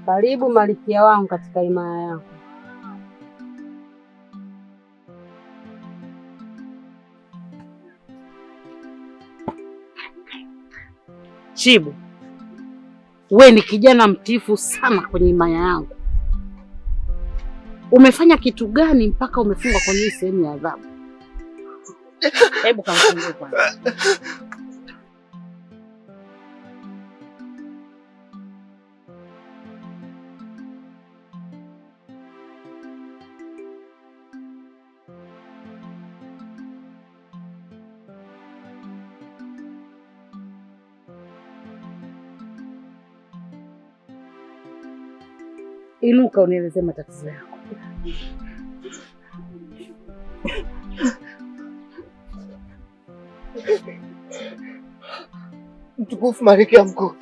Karibu malkia wangu katika himaya yako. Chibu, we ni kijana mtiifu sana kwenye himaya yangu. Umefanya kitu gani mpaka umefungwa kwenye hii sehemu ya adhabu? Hebu kamfungue kwanza. Inuka unieleze matatizo yako. Mtukufu malkia mkuu,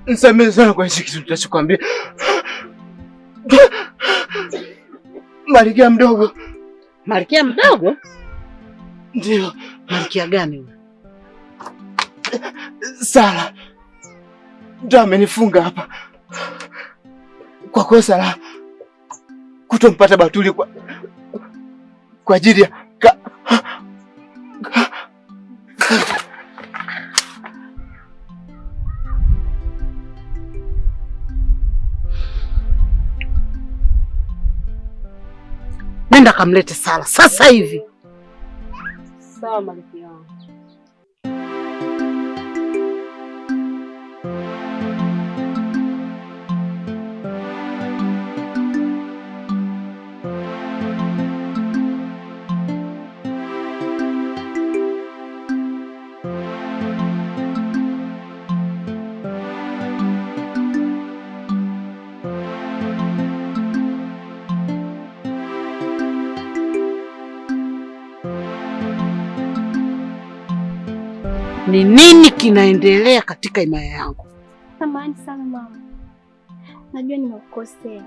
nisamehe sana kwa hichi kitu nitachokwambia. Malkia mdogo. Malkia mdogo? Ndio. Malkia gani huyo? Sara ndio amenifunga hapa kwa kosa la kutompata Batuli kwa ajili ya Nenda kamlete Sara sasa hivi. Sawa malkia wangu. Ni nini kinaendelea katika himaya yangu? Samahani sana mama, najua nimekukosea,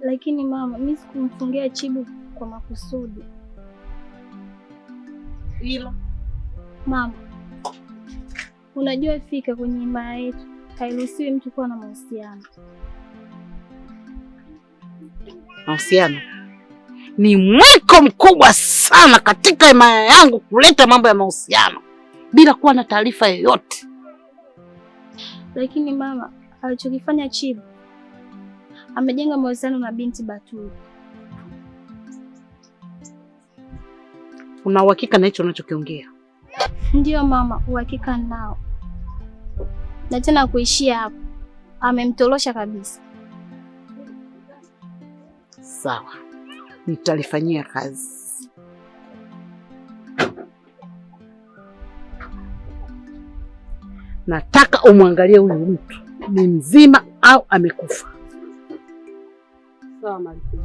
lakini mama, mimi sikumfungia Chibu kwa makusudi. Ila mama, unajua fika kwenye himaya yetu hairuhusiwi mtu kuwa na mahusiano. Mahusiano ni mwiko mkubwa sana katika himaya yangu, kuleta mambo ya mahusiano bila kuwa na taarifa yoyote. Lakini mama, alichokifanya Chibu, amejenga mahusiano na binti Batuli. Una uhakika na hicho unachokiongea? Ndiyo mama, uhakika nao. Na tena kuishia hapo, amemtorosha kabisa. Sawa, nitalifanyia kazi. Nataka umwangalie huyu mtu ni mzima au amekufa. Sawa malkia.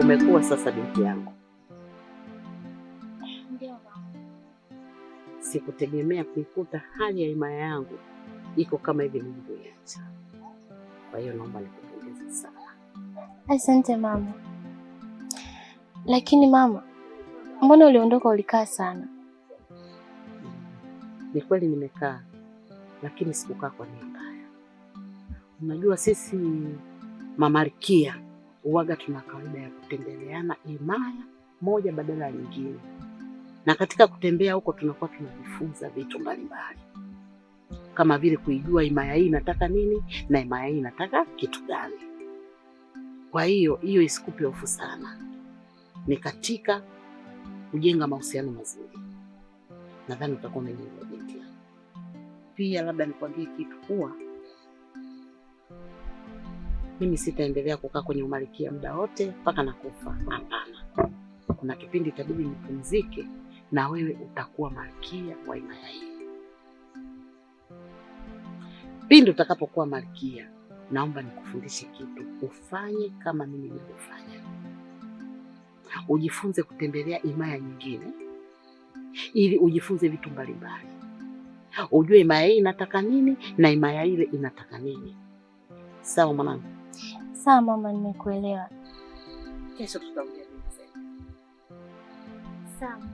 Umekuwa sasa binti yangu. Ndio. Sikutegemea kuikuta hali ya himaya yangu iko kama hivi nilivyoiacha. Kwa hiyo naomba nikupongeze sana. Asante mama. Lakini mama, mbona uliondoka ulikaa sana? Ni kweli nimekaa, lakini sikukaa kwa nia mbaya. Unajua sisi mamalkia uwaga tuna kawaida ya kutembeleana himaya moja badala ya nyingine, na katika kutembea huko tunakuwa tunajifunza vitu mbalimbali, kama vile kuijua himaya hii inataka nini na himaya hii inataka kitu gani. Kwa hiyo isikupe hofu sana, ni katika kujenga mahusiano mazuri. Nadhani utakuwa umejenga binti. Pia labda nikwambie kitu, kuwa Mimi sitaendelea kukaa kwenye umalikia muda wote mpaka nakufa. Hapana, kuna kipindi itabidi nipumzike, na wewe utakuwa malkia wa himaya hii. Pindi utakapokuwa malkia, naomba nikufundishe kitu, ufanye kama mimi nilivyofanya. Ujifunze kutembelea himaya nyingine ili ujifunze vitu mbalimbali, ujue himaya hii inataka nini na himaya ile inataka nini. Sawa mwanangu? Sawa mama, nimekuelewa. Kesho tutaongea zaidi. Sawa.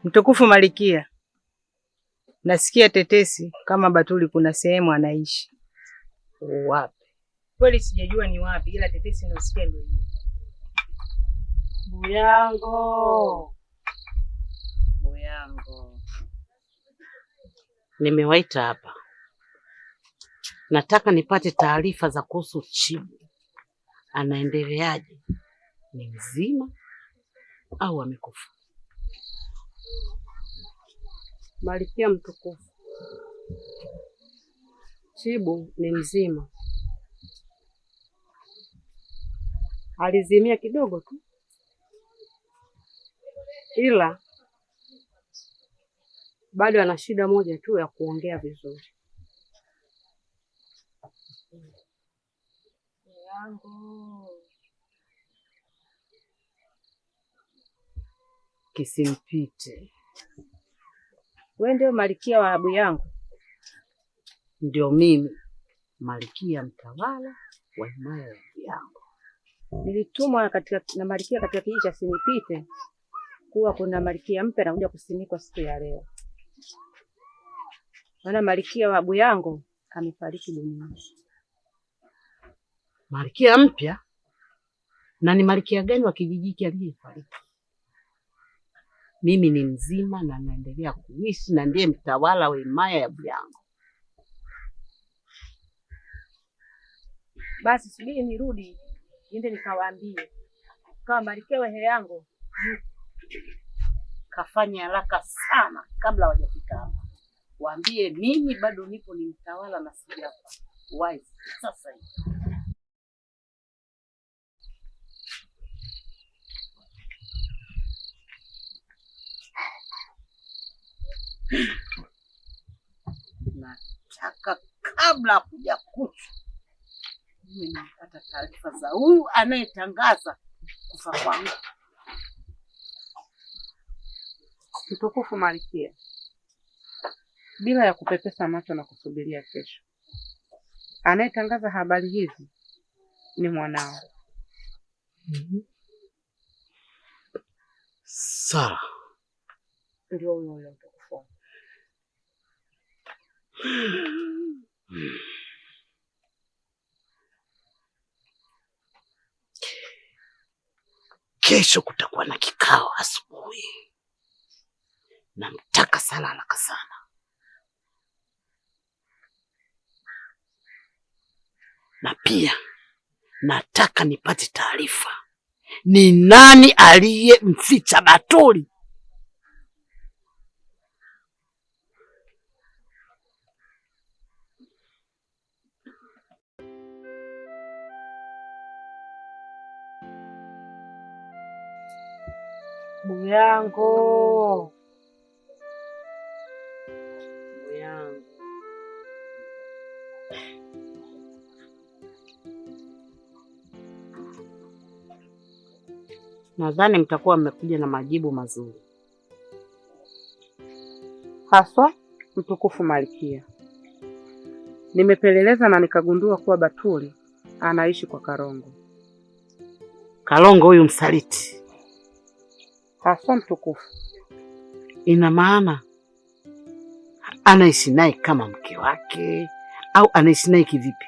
Mtukufu Malkia, nasikia tetesi kama Batuli kuna sehemu anaishi. Wapi? Kweli sijajua ni wapi, ila tetesi nasikia ndio hiyo. Buyango. Nimewaita hapa, nataka nipate taarifa za kuhusu Chibu. Anaendeleaje? Ni mzima au amekufa? Malkia mtukufu, Chibu ni mzima, alizimia kidogo tu, ila bado ana shida moja tu ya kuongea vizuri. Kisimpite. Wewe ndio malkia wa Buyango? Ndio mimi, malkia mtawala wa himaya ya Buyango. Nilitumwa na malkia katika kijiji cha Sinipite kuwa kuna malkia mpya anakuja kusimikwa siku ya leo. Maana malkia wa Buyango amefariki dunia. Malkia mpya? Na ni malkia gani wa kijiji hiki aliyefariki? Mimi ni mzima na naendelea kuishi na ndiye mtawala wa himaya ya Buyango. Basi subiri nirudi niende nikawaambie kama malkia wa yangu kafanya haraka sana kabla hawajafika hapa. Waambie mimi bado nipo, ni mtawala na sijafa. Wise sasa hivi. Nataka kabla kuja kucha mimi nipata taarifa za huyu anayetangaza kufa kwangu. Mtukufu Malkia, bila ya kupepesa macho na kusubiria kesho, anayetangaza habari hizi ni mwanao. Sawa. Ndio huyo mtukufu. Kesho kutakuwa na kikao asubuhi. Namtaka sana haraka sana. Na pia nataka nipate taarifa ni nani aliyemficha Batuli. Buyango. Nadhani mtakuwa mmekuja na majibu mazuri. Haswa mtukufu Malkia, nimepeleleza na nikagundua kuwa Batuli anaishi kwa Kalongo. Kalongo huyu msaliti? Haswa mtukufu. Ina maana anaishi naye kama mke wake au anaishi naye kivipi?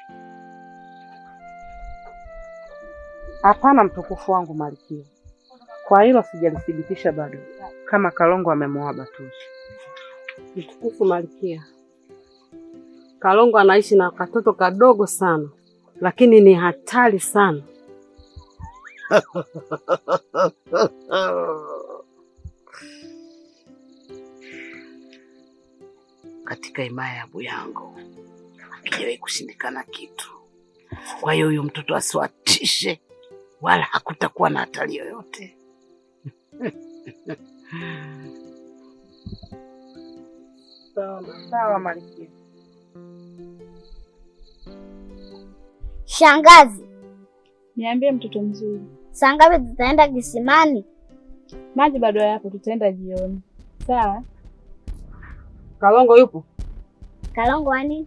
Hapana mtukufu wangu Malkia, kwa hilo sijalithibitisha bado kama Kalongo amemwoa Batuli. Mtukufu Malkia, Kalongo anaishi na katoto kadogo sana, lakini ni hatari sana. katika himaya ya Buyango hakijawahi kushindikana kitu. Kwa hiyo huyo mtoto asiwatishe, wala hakutakuwa na hatari yoyote. Sawa Malkia. Shangazi, Niambie mtoto mzuri. saa ngapi tutaenda kisimani? Maji bado yapo, tutaenda jioni. Sawa? Kalongo yupo? Kalongo wa nini?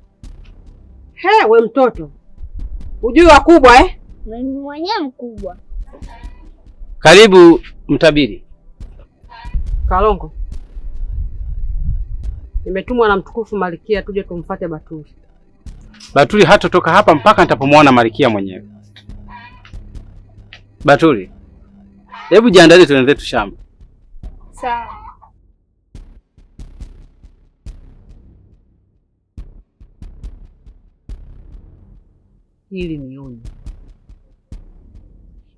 He, we mtoto. Ujui wakubwa Mimi mwenyewe mkubwa. Karibu mtabiri. Kalongo, nimetumwa na mtukufu Malkia tuje tumfuate Batuli. Batuli hatotoka hapa mpaka nitapomwona Malkia mwenyewe. Batuli, hebu jiandalie tuende tu shamba. Sawa. Hili ni onyo.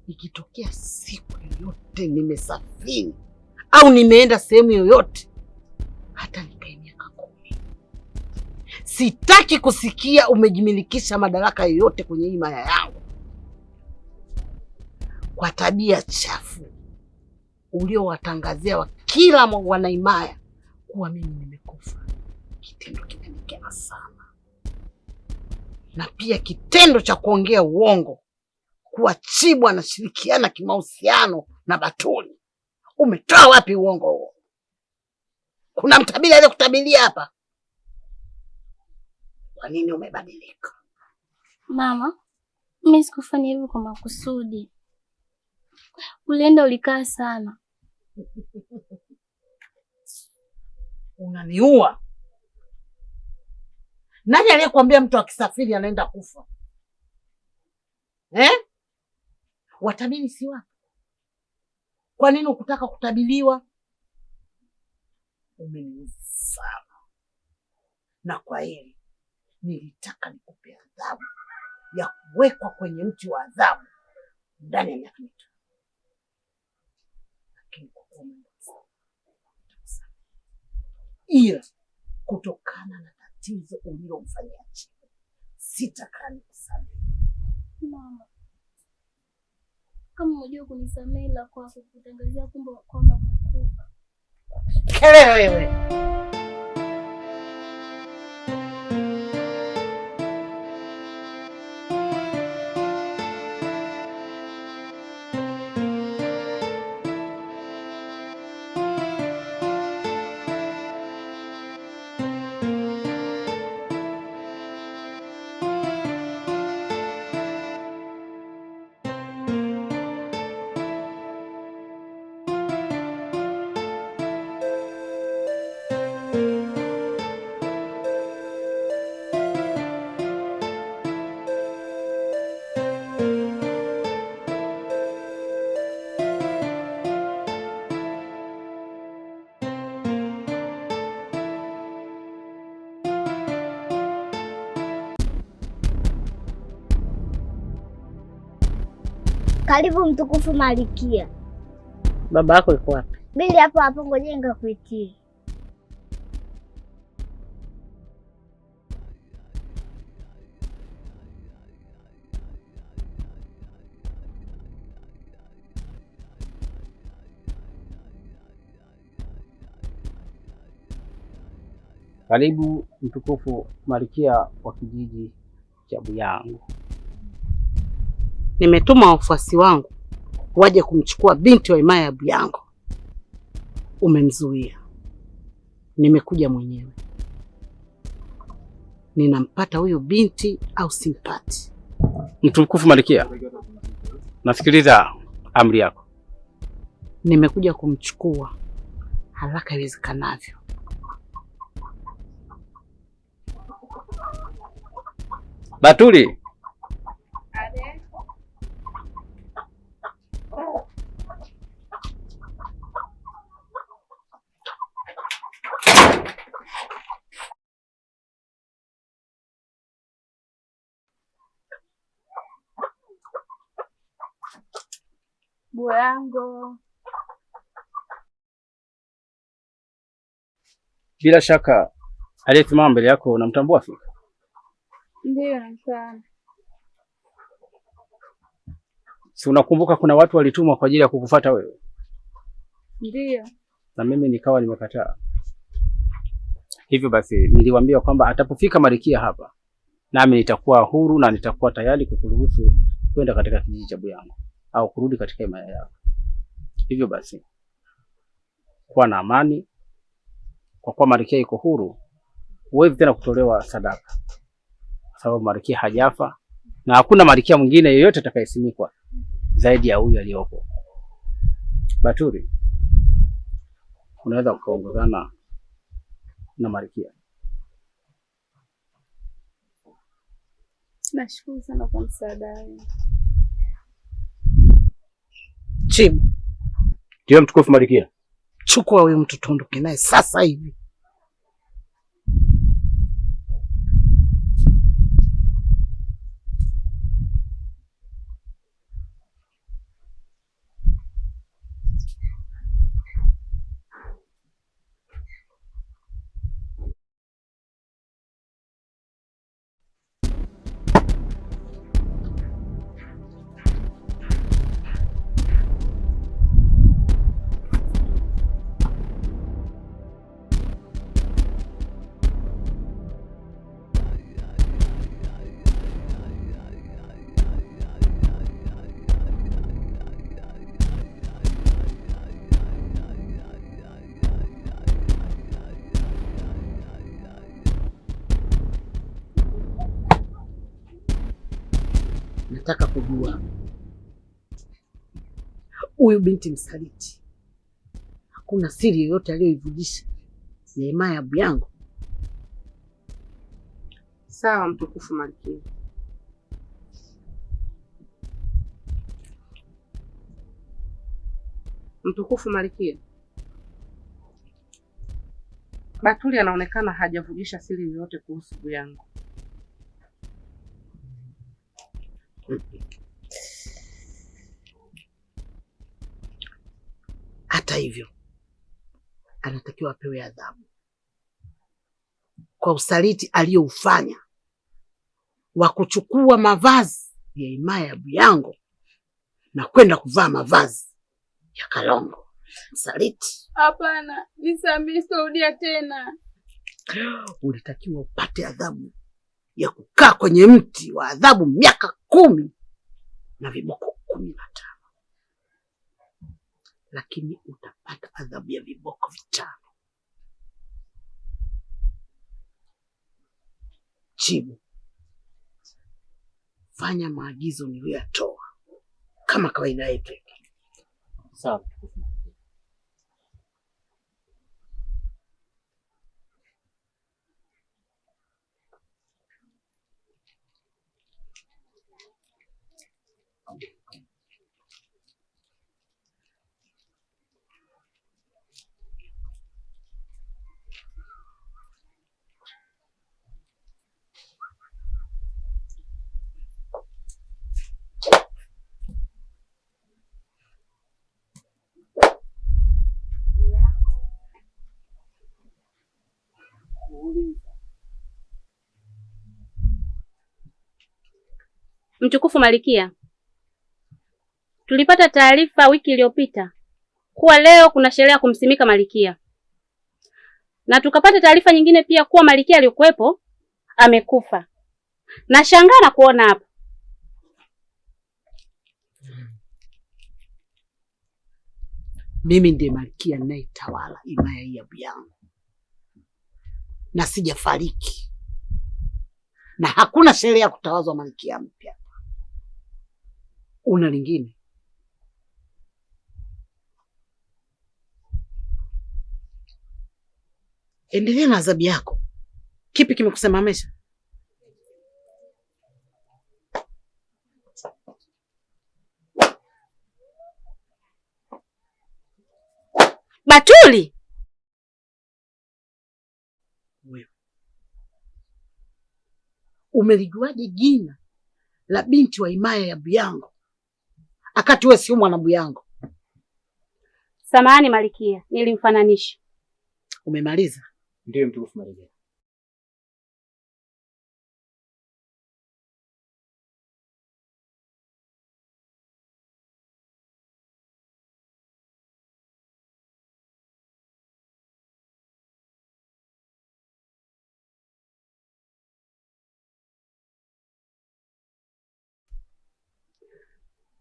Ikitokea siku yoyote nimesafiri au nimeenda sehemu yoyote, hata nikae miaka 10, sitaki kusikia umejimilikisha madaraka yoyote kwenye himaya yangu kwa tabia chafu uliowatangazia kila wanaimaya kuwa mimi nimekufa. Kitendo kinanikera sana, na pia kitendo cha kuongea uongo kuwa Chibu anashirikiana kimahusiano na Batuli. Umetoa wapi uongo huo? Kuna mtabiri aliyekutabilia hapa? Kwa nini umebadilika? Mama, mimi sikufanya hivyo kwa makusudi. Ulienda ulikaa sana. Unaniua. Nani aliyekuambia mtu akisafiri anaenda kufa? Watabiri si wapo? Kwa nini ukutaka kutabiliwa? Umeniuzi sana, na kwa hili nilitaka nikupe adhabu ya kuwekwa kwenye mti wa adhabu ndani ya miaka 5. Lakini ila kutokana na tatizo ulilomfanyia Chibu, sitakaa nikusamehe. Mama, kama unajua kunisamehe la kwako kutangazia kwamba umekufa. Kelele wewe. Karibu mtukufu Malkia. Baba yako yuko wapi? Bili hapo hapo, ngoja nikakuitie. Karibu mtukufu Malkia wa kijiji cha Buyango. Nimetuma wafuasi wangu waje kumchukua binti wa himaya ya Buyango. Umemzuia. Nimekuja mwenyewe. Ninampata huyo binti au simpati? Mtukufu Malkia, nasikiliza amri yako. Nimekuja kumchukua haraka iwezekanavyo. Batuli. Buyango. Bila shaka Aliyesimama mbele yako unamtambua Fika? Ndiyo, namfahamu. Si unakumbuka kuna watu walitumwa kwa ajili ya kukufuata wewe? Ndiyo. Na mimi nikawa nimekataa. Hivyo basi niliwaambia kwamba atapofika Malkia hapa, nami nitakuwa huru na nitakuwa tayari kukuruhusu kwenda katika kijiji cha Buyango au kurudi katika himaya yako. Hivyo basi kuwa na amani, kwa kuwa Malkia iko huru, huwezi tena kutolewa sadaka, kwa sababu Malkia hajafa na hakuna Malkia mwingine yeyote atakayesimikwa zaidi ya huyu aliyopo. Baturi, unaweza kuongozana na Malkia. Nashukuru sana kwa msaada wako. Chibu, Ndio mtukufu Malkia. chukua huyo mtu tuondoke naye sasa hivi. Nataka kujua huyu binti msaliti, hakuna siri yoyote aliyoivujisha ya himaya ya Buyango? Sawa mtukufu Malkia. Mtukufu Malkia, Batuli anaonekana hajavujisha siri yoyote kuhusu Buyango. Hata hivyo anatakiwa apewe adhabu kwa usaliti aliyoufanya wa kuchukua mavazi ya himaya ya Buyango na kwenda kuvaa mavazi ya Kalongo. Msaliti. Hapana, nisamehe, sitarudia tena. Ulitakiwa upate adhabu ya kukaa kwenye mti wa adhabu miaka 10 na viboko 15, lakini utapata adhabu ya viboko 5. Chibu, fanya maagizo niliyoyatoa kama kawaida yetu. Sawa. Mtukufu Malkia, tulipata taarifa wiki iliyopita kuwa leo kuna sherehe ya kumsimika Malkia, na tukapata taarifa nyingine pia kuwa Malkia aliyokuwepo amekufa. Nashangaa na kuona hapa. Mimi ndiye Malkia ninayetawala himaya hii ya Buyango na sijafariki, na hakuna sherehe ya kutawazwa Malkia mpya. Una lingine? Endelea na adhabu yako. Kipi kimekusimamisha? Batuli, wewe umelijuaje jina la binti wa himaya ya Buyango akati wewe sio mwana Buyango? Samahani Malkia, nilimfananisha. Umemaliza? Ndiyo mtukufu Malkia.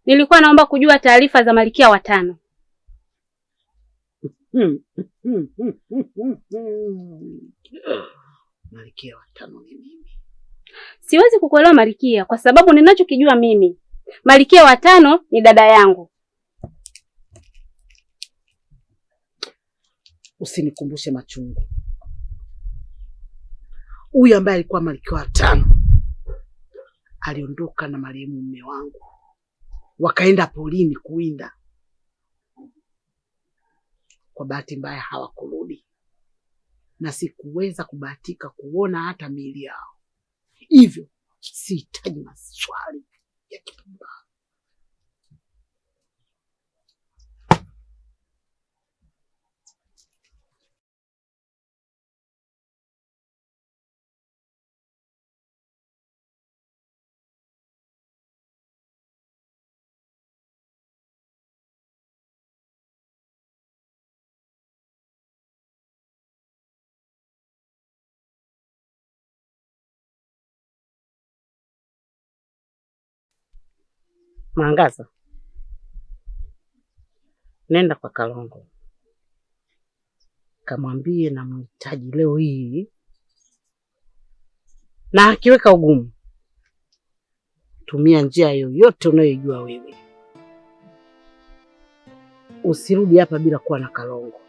nilikuwa naomba kujua taarifa za Malkia watano. Malkia watano ni mimi. Siwezi kukuelewa Malkia, kwa sababu ninachokijua mimi, Malkia watano ni dada yangu. Usinikumbushe machungu. Huyu ambaye alikuwa Malkia watano aliondoka na marehemu mume wangu, wakaenda polini kuwinda. Kwa bahati mbaya hawakurudi, na sikuweza kubahatika kuona hata miili yao. Hivyo sihitaji maswali ya kipumbavu. Mwangaza, nenda kwa Kalongo kamwambie namhitaji leo hii, na akiweka ugumu tumia njia yoyote unayojua wewe. Usirudi hapa bila kuwa na Kalongo.